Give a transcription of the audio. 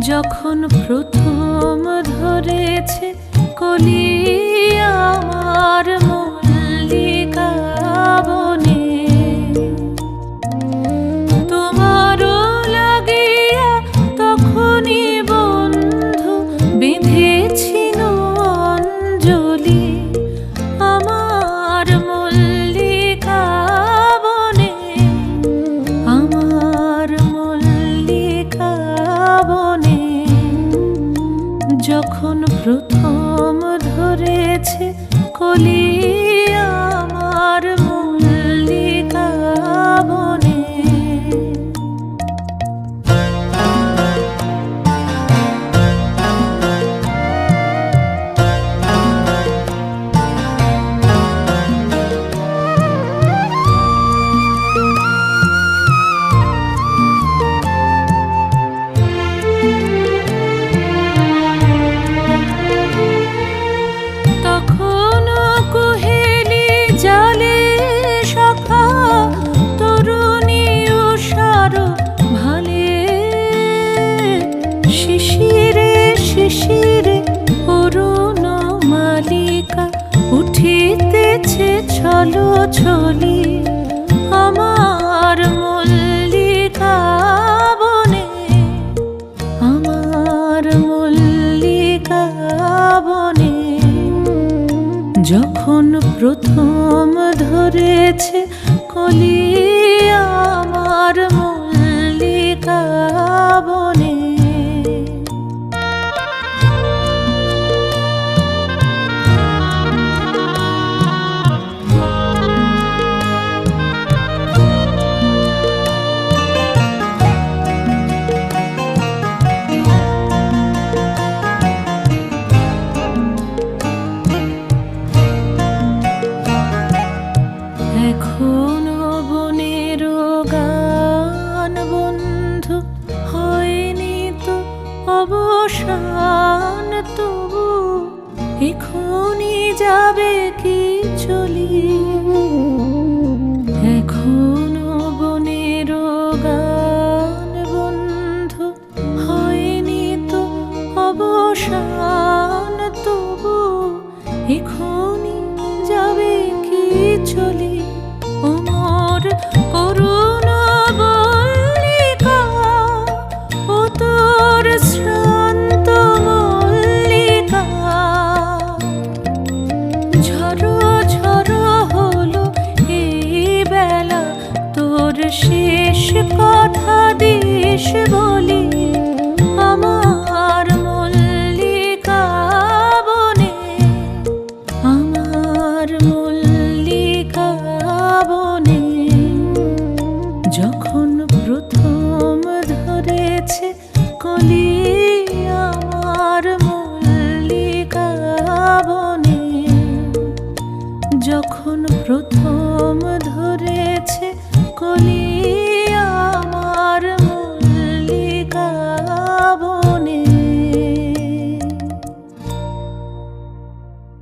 যখন প্রথম ধরেছে কলি আমার মল্লিকা বনে, তোমারও লাগিয়া তখনই বন্ধু বেঁধেছিল অঞ্জলি আমার মল্লিকা বনে, আমার মল্লিকা বনে। যখন প্রথম ধরেছে কলি আমার মল্লিকা বনে। শিশিরে অরুণ মালিকা উঠিতেছে ছলো ছলি আমার মল্লিকা বনে, আমার মল্লিকা বনে। যখন প্রথম ধরেছে কলি আমার মল্লিকা বনে। এখনো বনের গান বন্ধু হয়নি তো অবসান, তবু এখনই যাবে কি চলি। এখনো বনের গান বন্ধু হয়নি তো অবসান, তবু এখনই যাবে কি চলি। ওমর করুণ মল্লিকা ও তোর শ্রান্ত মল্লিকা, ঝড়ো ঝড়ো হলো এই বেলা, তোর শেষ কথা দিস বলি আমার মল্লিকা বনে, আমার মল্লিকা বনে। যখন প্রথম ধরেছে